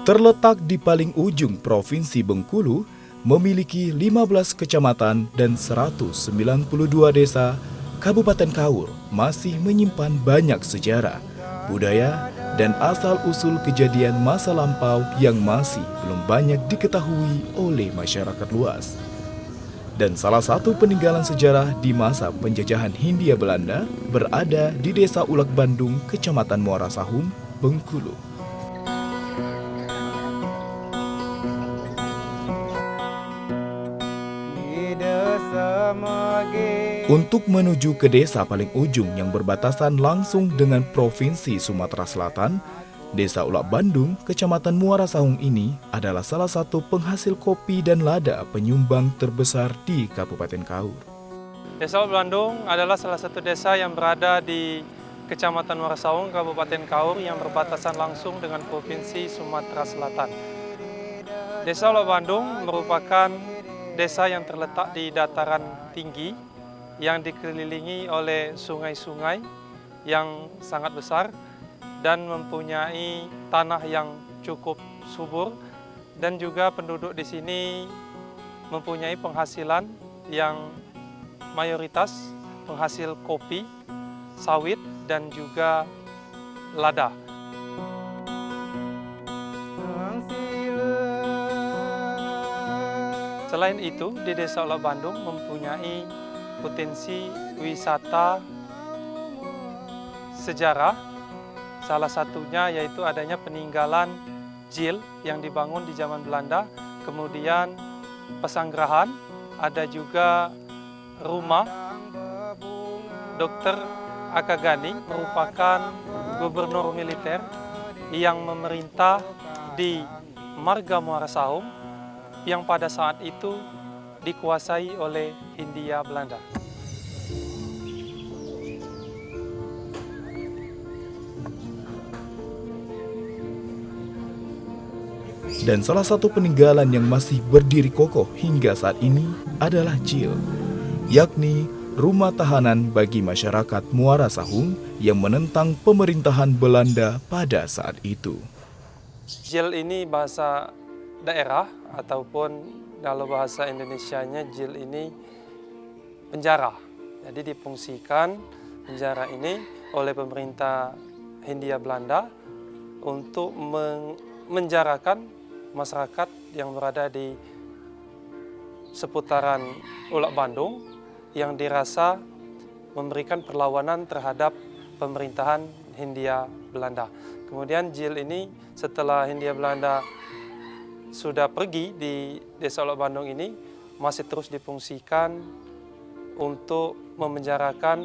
Terletak di paling ujung Provinsi Bengkulu, memiliki 15 kecamatan dan 192 desa, Kabupaten Kaur masih menyimpan banyak sejarah, budaya, dan asal-usul kejadian masa lampau yang masih belum banyak diketahui oleh masyarakat luas. Dan salah satu peninggalan sejarah di masa penjajahan Hindia Belanda berada di Desa Ulak Bandung, Kecamatan Muara Sahum, Bengkulu. Untuk menuju ke desa paling ujung yang berbatasan langsung dengan Provinsi Sumatera Selatan, Desa Ulak Bandung, Kecamatan Muara Sahum ini adalah salah satu penghasil kopi dan lada penyumbang terbesar di Kabupaten Kaur. Desa Ulak Bandung adalah salah satu desa yang berada di Kecamatan Muara Sahum, Kabupaten Kaur yang berbatasan langsung dengan Provinsi Sumatera Selatan. Desa Ulak Bandung merupakan desa yang terletak di dataran tinggi yang dikelilingi oleh sungai-sungai yang sangat besar dan mempunyai tanah yang cukup subur, dan juga penduduk di sini mempunyai penghasilan yang mayoritas penghasil kopi, sawit, dan juga lada. Selain itu, di Desa Ulak Bandung mempunyai potensi wisata sejarah, salah satunya yaitu adanya peninggalan Jil yang dibangun di zaman Belanda, kemudian pesanggerahan, ada juga rumah Dr. Akagani, merupakan gubernur militer yang memerintah di Marga Muara Sahum yang pada saat itu dikuasai oleh Hindia Belanda. Dan salah satu peninggalan yang masih berdiri kokoh hingga saat ini adalah Jil, yakni rumah tahanan bagi masyarakat Muara Sahum yang menentang pemerintahan Belanda pada saat itu. Jil ini bahasa daerah ataupun kalau bahasa Indonesianya Jil ini penjara. Jadi difungsikan penjara ini oleh pemerintah Hindia Belanda untuk menjarakan masyarakat yang berada di seputaran Ulak Bandung yang dirasa memberikan perlawanan terhadap pemerintahan Hindia Belanda. Kemudian Jil ini setelah Hindia Belanda sudah pergi di Desa Ulak Bandung ini masih terus difungsikan untuk memenjarakan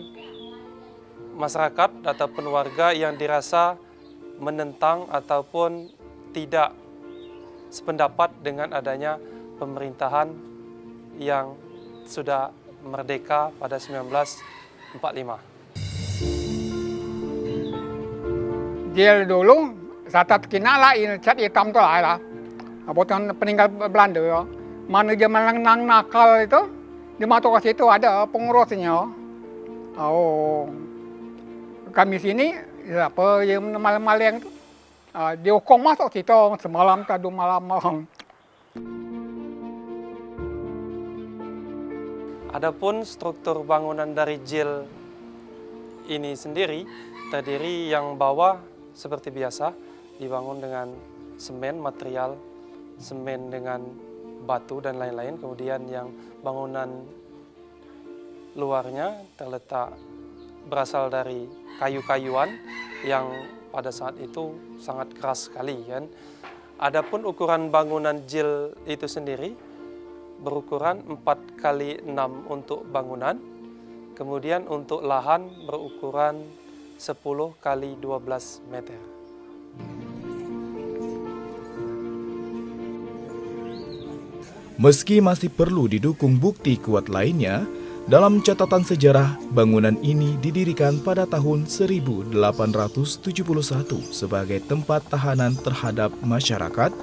masyarakat ataupun warga yang dirasa menentang ataupun tidak sependapat dengan adanya pemerintahan yang sudah merdeka pada 1945. Jil dulu saat kinala ini cat hitam tu lah. Bukan peninggal Belanda ya. Mana dia menang nakal itu, di masuk ke situ ada pengurusnya. Oh, kami sini apa yang malam-malam itu dihukum masuk situ semalam tadi malam. Adapun struktur bangunan dari Jil ini sendiri terdiri yang bawah seperti biasa dibangun dengan semen, material semen dengan batu dan lain-lain. Kemudian yang bangunan luarnya terletak berasal dari kayu-kayuan yang pada saat itu sangat keras sekali kan. Adapun ukuran bangunan Jil itu sendiri berukuran 4x6 untuk bangunan, kemudian untuk lahan berukuran 10x12 meter. Meski masih perlu didukung bukti kuat lainnya, dalam catatan sejarah, bangunan ini didirikan pada tahun 1871 sebagai tempat tahanan terhadap masyarakat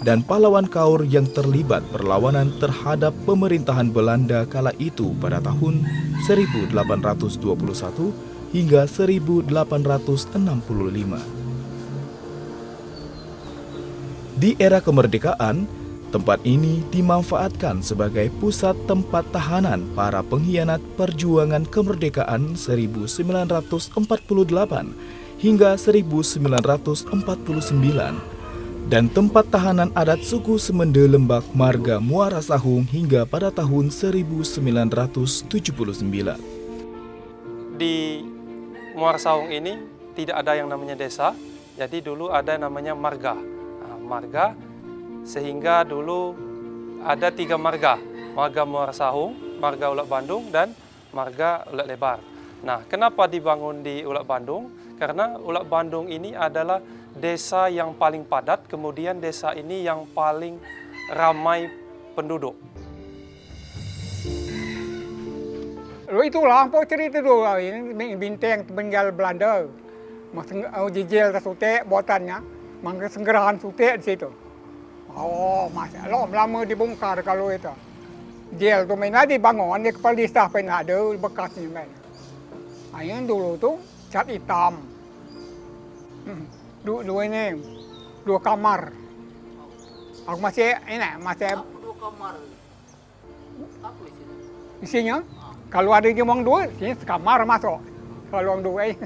dan pahlawan Kaur yang terlibat perlawanan terhadap pemerintahan Belanda kala itu pada tahun 1821 hingga 1865. Di era kemerdekaan, tempat ini dimanfaatkan sebagai pusat tempat tahanan para pengkhianat perjuangan kemerdekaan 1948 hingga 1949 dan tempat tahanan adat suku Semende Lembak Marga Muara Sahung hingga pada tahun 1979. Di Muara Sahung ini tidak ada yang namanya desa, jadi dulu ada namanya marga. Marga, sehingga dulu ada 3 marga, Marga Muara Sahung, Marga Ulak Bandung, dan Marga Ulak Lebar. Nah, kenapa dibangun di Ulak Bandung? Karena Ulak Bandung ini adalah desa yang paling padat, kemudian desa ini yang paling ramai penduduk. Itulah apa cerita dulu ini bintang peninggal Belanda. Jijil sutek buatannya, mangga senggerahan sutek di situ. Oh, masya Allah, lama dibongkar kalau itu. Jil tu main dibangun, di kepala desa pun ada bekasnya. Yang dulu tu cat hitam. Dua ini, 2 kamar. Aku masih Dua kamar. Apa isinya? isinya. Kalau ada jemong 2, sini sekamar masuk. Kalau orang 2,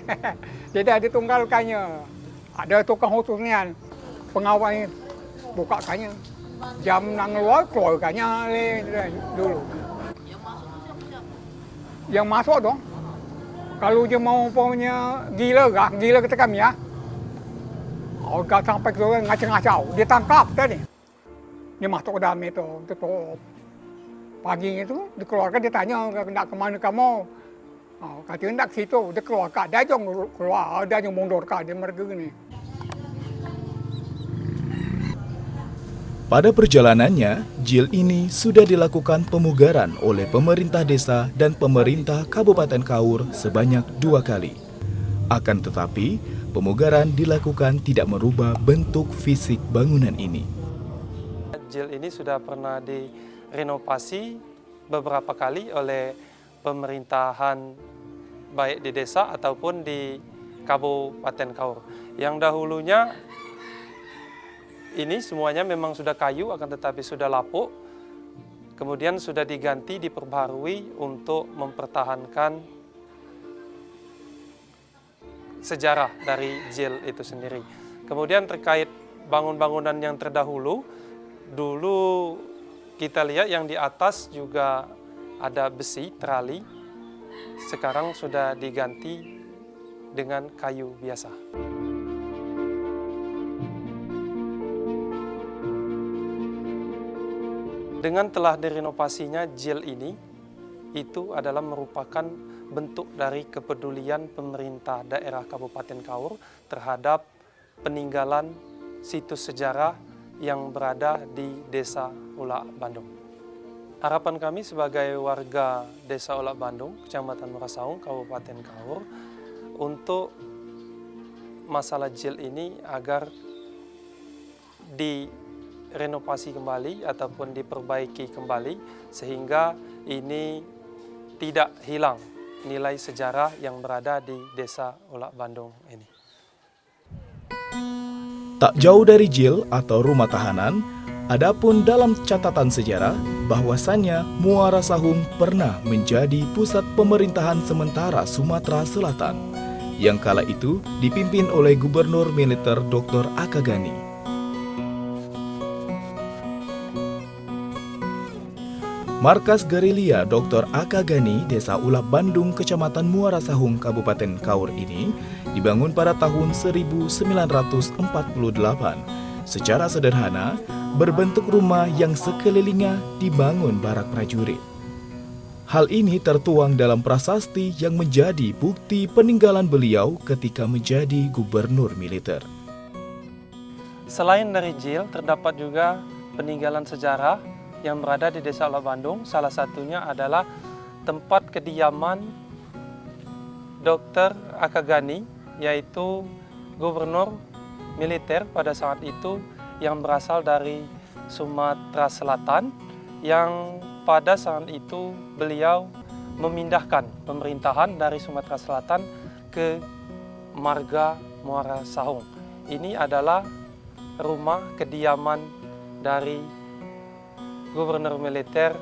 jadi ada tunggalkannya. Ada tukang khususnya, pengawalnya, bukakannya. Jam nang luar, keluarkannya dulu. Yang masuk itu siapa-siapa? Yang masuk dong. Kalau dia mau punya gila kata kami ya. Oh, gak sampai ke luar ngacau-ngacau, dia tangkap tadi. Dia masuk ke dalam itu, tutup. Pagi itu dikeluarkan, dia tanya, nak kemana kamu? Oh, katanya nak ke situ, dia keluarkan, dia yang keluar, dia yang mundurkan, dia mereka ni. Pada perjalanannya, jil ini sudah dilakukan pemugaran oleh pemerintah desa dan pemerintah Kabupaten Kaur sebanyak 2 kali. Akan tetapi, pemugaran dilakukan tidak merubah bentuk fisik bangunan ini. Jil ini sudah pernah direnovasi beberapa kali oleh pemerintahan baik di desa ataupun di Kabupaten Kaur. Yang dahulunya ini semuanya memang sudah kayu, akan tetapi sudah lapuk. Kemudian sudah diganti, diperbaharui untuk mempertahankan sejarah dari jil itu sendiri. Kemudian terkait bangunan-bangunan yang terdahulu, dulu kita lihat yang di atas juga ada besi, terali. Sekarang sudah diganti dengan kayu biasa. Dengan telah direnovasinya jil ini, itu adalah merupakan bentuk dari kepedulian pemerintah daerah Kabupaten Kaur terhadap peninggalan situs sejarah yang berada di Desa Ulak Bandung. Harapan kami sebagai warga Desa Ulak Bandung, Kecamatan Muara Sahung, Kabupaten Kaur, untuk masalah jil ini agar direnovasi kembali ataupun diperbaiki kembali sehingga ini tidak hilang nilai sejarah yang berada di Desa Ulak Bandung ini. Tak jauh dari jil atau rumah tahanan, adapun dalam catatan sejarah bahwasannya Muara Sahung pernah menjadi pusat pemerintahan sementara Sumatera Selatan yang kala itu dipimpin oleh Gubernur Militer Dr. Aka Gani. Markas Gerilya Dr. Aka Gani, Desa Ulak Bandung, Kecamatan Muara Sahung, Kabupaten Kaur ini dibangun pada tahun 1948. Secara sederhana, berbentuk rumah yang sekelilingnya dibangun barak prajurit. Hal ini tertuang dalam prasasti yang menjadi bukti peninggalan beliau ketika menjadi gubernur militer. Selain dari jil, terdapat juga peninggalan sejarah yang berada di Desa Ulak Bandung. Salah satunya adalah tempat kediaman Dr. Aka Gani, yaitu gubernur militer pada saat itu yang berasal dari Sumatera Selatan, yang pada saat itu beliau memindahkan pemerintahan dari Sumatera Selatan ke Marga Muara Sahung. Ini adalah rumah kediaman dari Gubernur Militer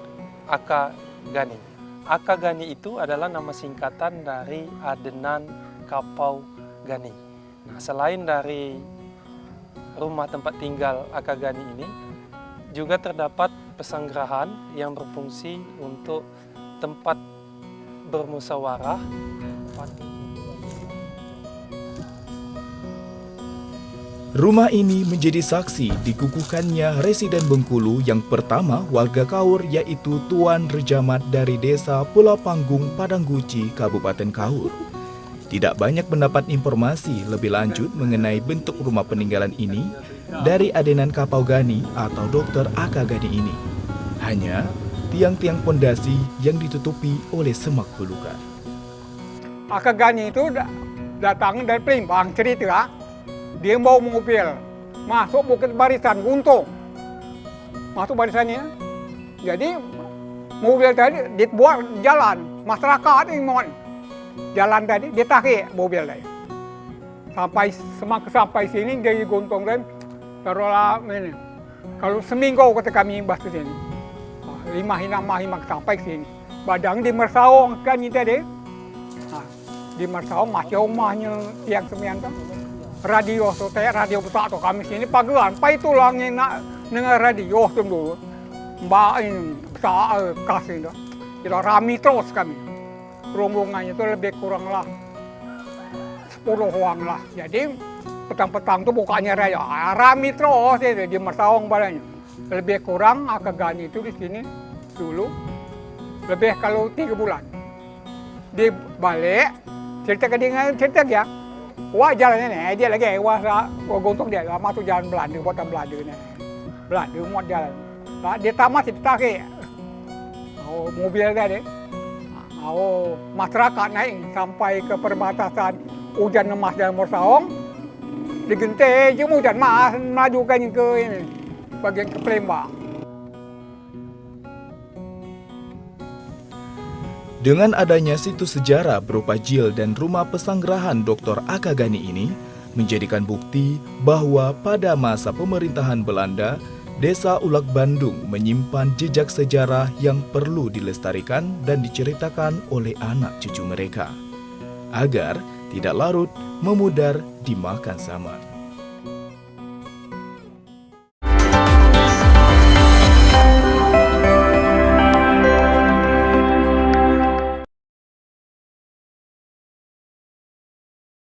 Aka Gani. Aka Gani itu adalah nama singkatan dari Adenan Kapau Gani. Nah, selain dari rumah tempat tinggal Aka Gani ini, juga terdapat pesanggerahan yang berfungsi untuk tempat bermusyawarah. Rumah ini menjadi saksi dikukuhkannya residen Bengkulu yang pertama warga Kaur, yaitu Tuan Rejamat dari Desa Pulau Panggung, Padangguci, Kabupaten Kaur. Tidak banyak mendapat informasi lebih lanjut mengenai bentuk rumah peninggalan ini dari Adenan Kapau Gani atau Dr. Aka Gani ini. Hanya tiang-tiang pondasi yang ditutupi oleh semak belukar. Aka Gani itu datang dari Pelimbang, cerita. Dia bawa mobil, masuk Bukit Barisan, Guntung. Masuk barisannya. Jadi mobil tadi dibuat jalan, masyarakat ini mohon. Jalan tadi ditarik mobil tadi. Sampai sini dari Guntung dan taruhlah ini. Kalau seminggu kata kami bahas sini. 5 hina sampai sini. Badang di Mersaung kan ini tadi. Di Mersaung masih rumahnya tiang semian kan. Radio radio besar tu kami sini pagelan, pai tulang nak dengan radio tu dulu. Mbak ini besar kasih tu. Kita rami terus kami. Rombongannya tu lebih kurang lah 10 orang lah. Jadi petang-petang tu bukanya radio. Rami terus di Mersaung badannya. Lebih kurang Aka Gani itu di sini dulu lebih kalau 3 bulan. Dia balik cerita dia. Wah jalannya nih, dia lagi wah gontok dia masuk jalan Belanda, buatan Belanda nih. Belanda muat jalan. Nah, dia tamat ditarik. Mobil tadi. Masyarakat naik sampai ke perbatasan Hujan Emas dan Mersaung. Digente je hujan emas melajukan ke ini bagian ke Palembang. Dengan adanya situs sejarah berupa jil dan rumah pesanggerahan Dr. Aka Gani ini menjadikan bukti bahwa pada masa pemerintahan Belanda, Desa Ulak Bandung menyimpan jejak sejarah yang perlu dilestarikan dan diceritakan oleh anak cucu mereka, agar tidak larut memudar dimakan zaman.